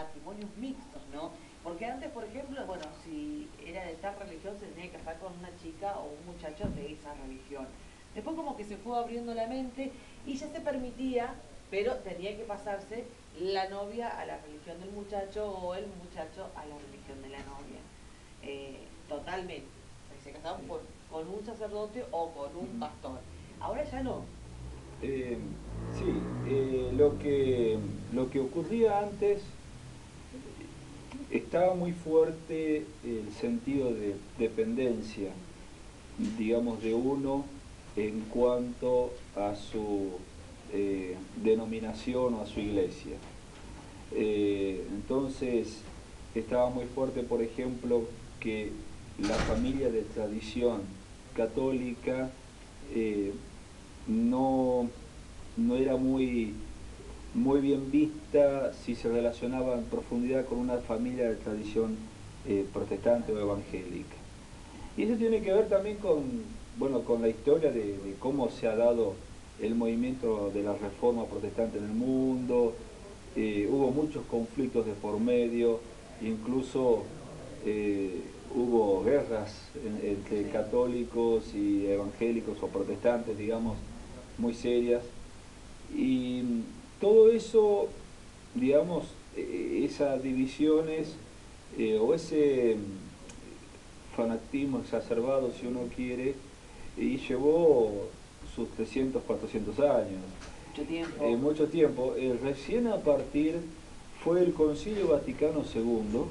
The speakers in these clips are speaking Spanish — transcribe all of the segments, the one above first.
matrimonios mixtos, ¿no? Porque antes, por ejemplo, bueno, si era de tal religión se tenía que casar con una chica o un muchacho de esa religión. Después como que se fue abriendo la mente y ya se permitía, pero tenía que pasarse la novia a la religión del muchacho o el muchacho a la religión de la novia. Totalmente. Se casaban con un sacerdote o con un pastor. Ahora ya no. Eh, sí, lo que ocurría antes estaba muy fuerte el sentido de dependencia, digamos, de uno en cuanto a su denominación o a su iglesia. Entonces, estaba muy fuerte, por ejemplo, que la familia de tradición católica eh, no, no era muy bien vista si se relacionaba en profundidad con una familia de tradición protestante o evangélica. Y eso tiene que ver también con, bueno, con la historia de cómo se ha dado el movimiento de la reforma protestante en el mundo. Hubo muchos conflictos de por medio, incluso hubo guerras entre Sí. católicos y evangélicos o protestantes, digamos, muy serias. Y todo eso, digamos, esas divisiones o ese fanatismo exacerbado, si uno quiere, y llevó sus 300, 400 años. Mucho tiempo. Mucho tiempo. Recién a partir, fue el Concilio Vaticano II,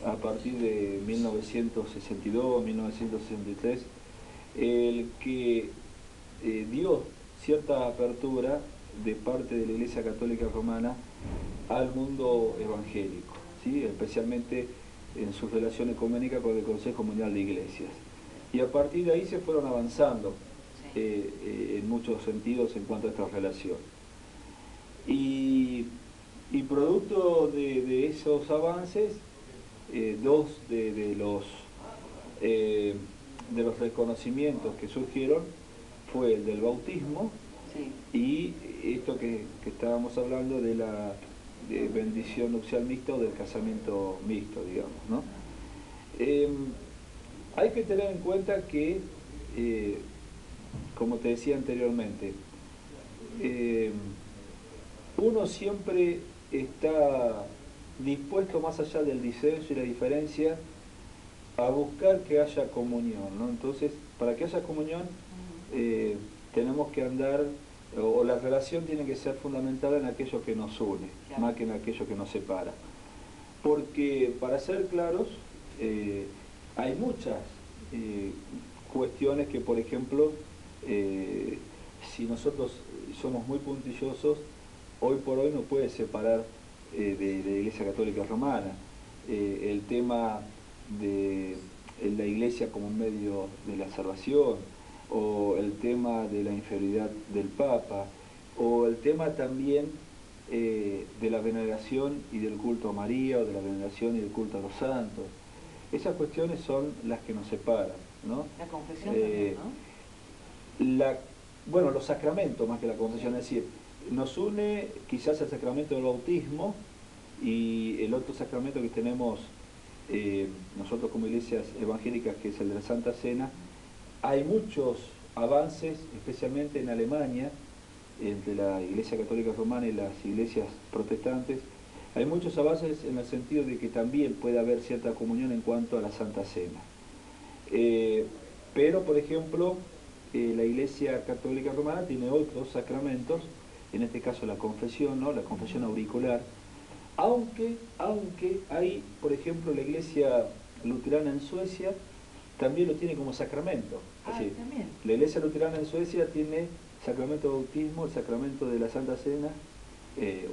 a partir de 1962, 1963, el que dio cierta apertura de parte de la Iglesia Católica Romana al mundo evangélico, ¿sí? Especialmente en su relación ecuménica con el Consejo Mundial de Iglesias. Y a partir de ahí se fueron avanzando Sí. en muchos sentidos en cuanto a esta relación. Y, y producto de esos avances, dos eh, de los reconocimientos que surgieron fue el del bautismo Sí. y esto que estábamos hablando de la bendición nupcial mixta o del casamiento mixto, digamos, ¿no? Eh, Hay que tener en cuenta que, eh, como te decía anteriormente, eh, uno siempre está dispuesto, más allá del disenso y la diferencia, a buscar que haya comunión, ¿no? Entonces, para que haya comunión, eh, tenemos que andar, o la relación tiene que ser fundamental en aquello que nos une, Claro. más que en aquello que nos separa. Porque, para ser claros, eh, hay muchas eh, cuestiones que, por ejemplo, eh, si nosotros somos muy puntillosos, hoy por hoy no puede separar de la Iglesia Católica Romana. El tema de la Iglesia como medio de la salvación, o el tema de la inferioridad del Papa, o el tema también de la veneración y del culto a María, o de la veneración y del culto a los santos. Esas cuestiones son las que nos separan, ¿no? La confesión también, Eh, ¿no? la, bueno, los sacramentos más que la confesión, Sí. es decir, nos une quizás el sacramento del bautismo y el otro sacramento que tenemos nosotros como iglesias evangélicas, que es el de la Santa Cena. Hay muchos avances, especialmente en Alemania, entre la Iglesia Católica Romana y las iglesias protestantes. Hay muchos avances en el sentido de que también puede haber cierta comunión en cuanto a la Santa Cena. Eh, pero, por ejemplo, la Iglesia Católica Romana tiene otros sacramentos, en este caso la confesión, ¿no? La confesión auricular, aunque hay, por ejemplo, la Iglesia Luterana en Suecia también lo tiene como sacramento. Es Ah, decir, también. la Iglesia Luterana en Suecia tiene sacramento de bautismo, el sacramento de la Santa Cena,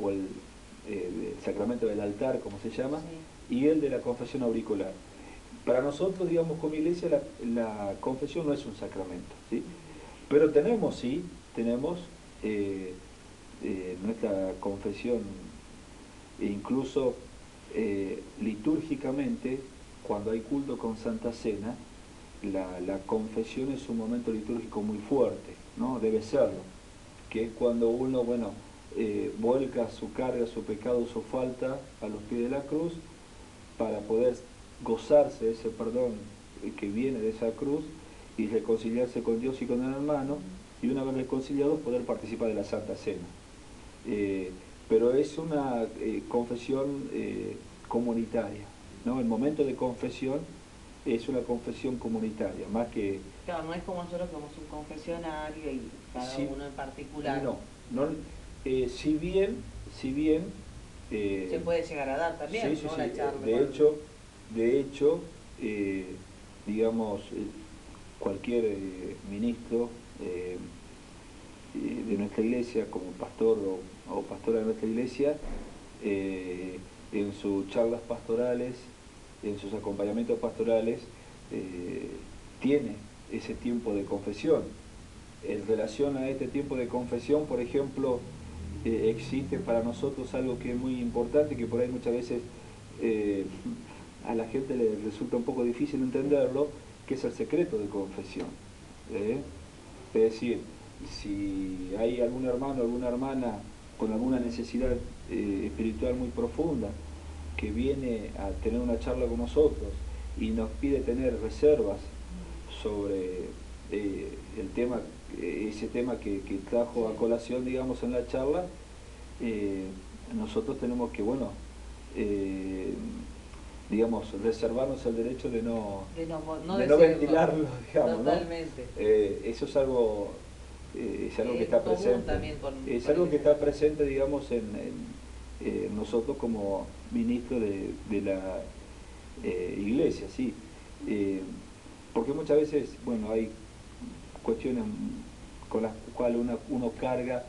o el sacramento del altar, como se llama, Sí. y el de la confesión auricular. Para nosotros, digamos, como iglesia, la confesión no es un sacramento, ¿sí? Pero tenemos, sí, tenemos nuestra confesión, e incluso litúrgicamente, cuando hay culto con Santa Cena, la confesión es un momento litúrgico muy fuerte, ¿no? Debe serlo, que es cuando uno, bueno, vuelca su carga, su pecado, su falta a los pies de la cruz para poder gozarse de ese perdón que viene de esa cruz y reconciliarse con Dios y con el hermano, y una vez reconciliados poder participar de la Santa Cena. Pero es una confesión comunitaria, ¿no? El momento de confesión es una confesión comunitaria, más que... Claro, no es como nosotros que somos un confesionario y cada Sí, uno en particular. no, si bien se puede llegar a dar también, sí, ¿no? sí, La charla. de hecho, digamos, cualquier ministro de nuestra iglesia, como pastor o pastora de nuestra iglesia, en sus charlas pastorales, en sus acompañamientos pastorales, tiene ese tiempo de confesión. En relación a este tiempo de confesión, por ejemplo, existe para nosotros algo que es muy importante, que por ahí muchas veces a la gente le resulta un poco difícil entenderlo, que es el secreto de confesión. Es decir, si hay algún hermano o alguna hermana con alguna necesidad espiritual muy profunda, que viene a tener una charla con nosotros y nos pide tener reservas sobre el tema, ese tema que trajo a colación, digamos, en la charla, nosotros tenemos que, bueno, digamos, reservarnos el derecho de no ventilarlo, digamos. Totalmente. ¿No? Eso es algo que está presente. Es algo que está presente, digamos, en nosotros como ministros de la iglesia, sí. Porque muchas veces, bueno, hay cuestiones con las cuales uno carga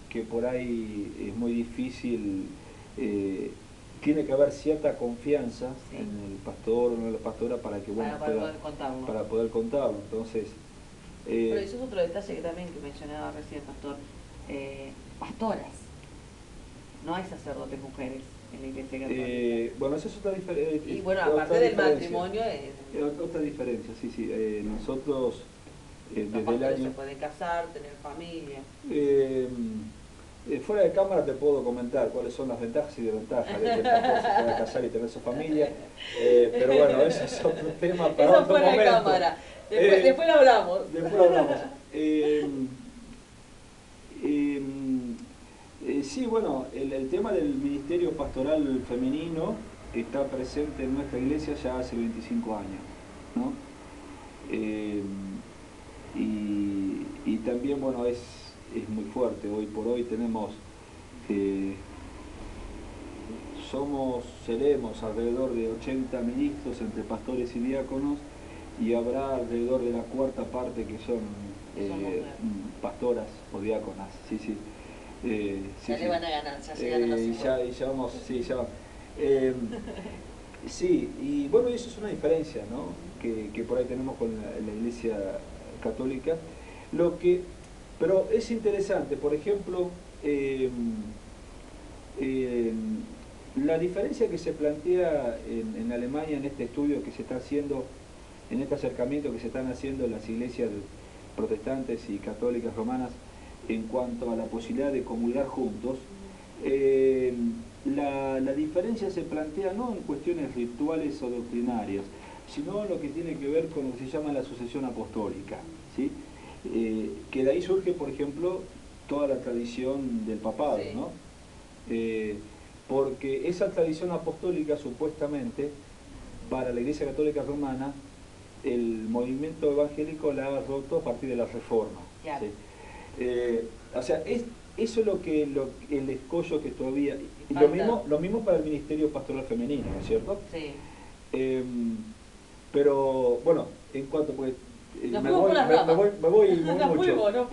que por ahí es muy difícil. Tiene que haber cierta confianza en el pastor o en la pastora para que para poder contarlo. Entonces, pero eso es otro detalle que también que mencionaba recién, pastor. Pastoras, no hay sacerdotes mujeres en la iglesia católica. Bueno, esa es otra diferencia. Y bueno, aparte del matrimonio otra diferencia, sí. Nosotros los desde pastores el año... se pueden casar, tener familia. Fuera de cámara te puedo comentar cuáles son las ventajas y desventajas de que el pastor se pueda casar y tener su familia, pero bueno, ese es otro tema para eso otro fuera momento. De cámara. Después lo hablamos. Después lo hablamos. Sí, bueno, el tema del ministerio pastoral femenino está presente en nuestra iglesia ya hace 25 años, ¿no? Y también, bueno, es muy fuerte. Hoy por hoy tenemos, seremos alrededor de 80 ministros entre pastores y diáconos, y habrá alrededor de la cuarta parte que son pastoras o diáconas, sí. Ya le van a ganar, ya llegan a los 50. ya vamos, sí, ya vamos. Sí, y bueno, eso es una diferencia, ¿no? que por ahí tenemos con la iglesia católica. Pero es interesante, por ejemplo, la diferencia que se plantea en Alemania en este estudio que se está haciendo, en este acercamiento que se están haciendo las iglesias protestantes y católicas romanas en cuanto a la posibilidad de comulgar juntos, la diferencia se plantea no en cuestiones rituales o doctrinarias, sino en lo que tiene que ver con lo que se llama la sucesión apostólica, ¿sí? Que de ahí surge, por ejemplo, toda la tradición del papado, sí, ¿no? Porque esa tradición apostólica, supuestamente, para la Iglesia Católica Romana, el movimiento evangélico la ha roto a partir de la Reforma. ¿Sí? O sea, eso es el escollo que todavía... Y lo mismo para el ministerio pastoral femenino, ¿no es cierto? Sí. Pero, bueno, en cuanto... Pues, me voy mucho. No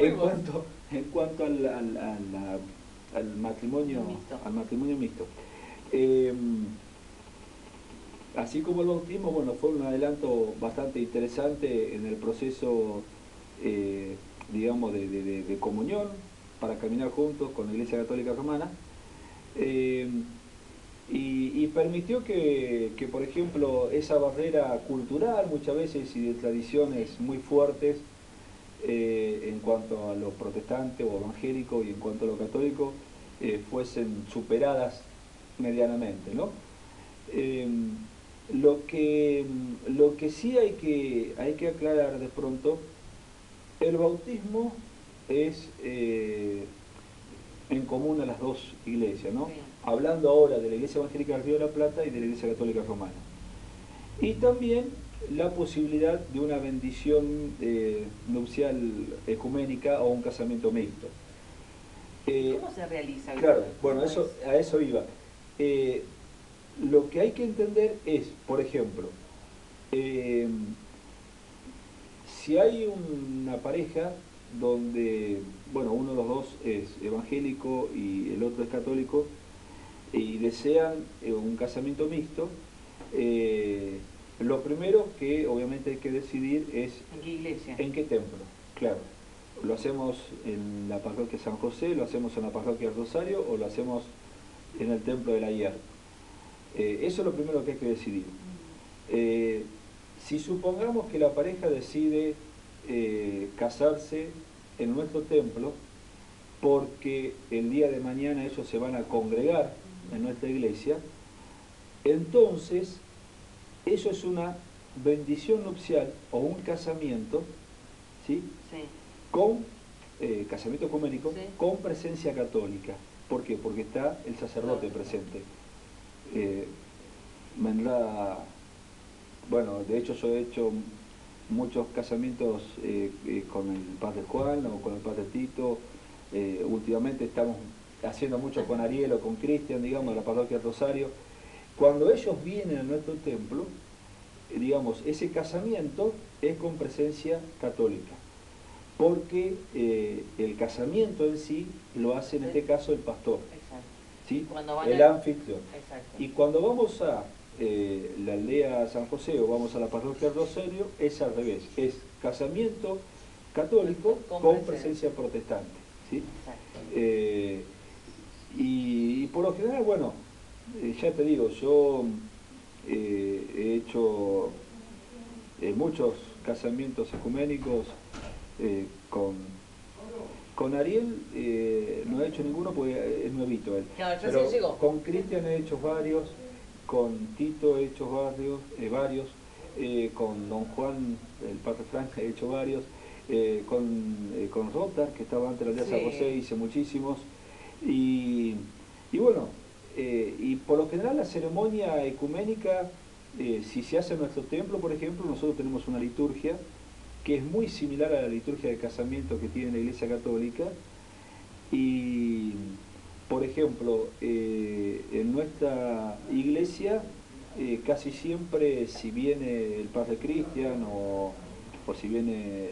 en cuanto al matrimonio mixto. Así como el bautismo, bueno, fue un adelanto bastante interesante en el proceso, digamos, de comunión para caminar juntos con la Iglesia Católica Romana, y permitió que, por ejemplo, esa barrera cultural muchas veces y de tradiciones muy fuertes en cuanto a lo protestante o evangélico y en cuanto a lo católico, fuesen superadas medianamente, ¿no? Lo que sí hay que aclarar de pronto, el bautismo es en común a las dos iglesias, ¿no? Sí. Hablando ahora de la Iglesia Evangélica del Río de la Plata y de la Iglesia Católica Romana. Y también la posibilidad de una bendición nupcial ecuménica o un casamiento mixto. ¿Cómo se realiza? Claro, bueno, ¿Cómo es? a eso iba. Lo que hay que entender es, por ejemplo, eh, si hay una pareja donde, bueno, uno de los dos es evangélico y el otro es católico, y desean un casamiento mixto, lo primero que obviamente hay que decidir es ¿En qué iglesia? en qué templo. Claro, lo hacemos en la parroquia San José, lo hacemos en la parroquia Rosario o lo hacemos en el templo de la Hierba. Eso es lo primero que hay que decidir. Si supongamos que la pareja decide casarse en nuestro templo porque el día de mañana ellos se van a congregar en nuestra iglesia, entonces eso es una bendición nupcial o un casamiento, ¿sí? Sí. Con casamiento ecuménico, Sí. con presencia católica. ¿Por qué? Porque está el sacerdote Claro. presente. Vendrá, bueno, de hecho yo he hecho muchos casamientos con el padre Juan o con el padre Tito. Últimamente estamos haciendo mucho con Ariel o con Cristian, digamos, de la parroquia Rosario. Cuando ellos vienen a nuestro templo, digamos, ese casamiento es con presencia católica, porque el casamiento en sí lo hace en este caso el pastor, Exacto. ¿sí? Cuando van El a- anfitrión. Exacto. Y cuando vamos a la aldea San José o vamos a la parroquia Rosario, es al revés, es casamiento católico con presencia protestante, ¿sí? Exacto. Y por lo general, bueno, ya te digo, yo he hecho muchos casamientos ecuménicos con Ariel, no he hecho ninguno porque es nuevito él. Claro, Pero recién llegó. con Cristian he hecho varios, con Tito he hecho varios, con Don Juan, el padre Frank, he hecho varios, con Rotar, que estaba antes de la aldea San José, hice muchísimos. Y bueno, y por lo general la ceremonia ecuménica, si se hace en nuestro templo, por ejemplo, nosotros tenemos una liturgia que es muy similar a la liturgia de casamiento que tiene la Iglesia Católica. Y, por ejemplo, en nuestra iglesia, casi siempre, si viene el padre Cristian o si viene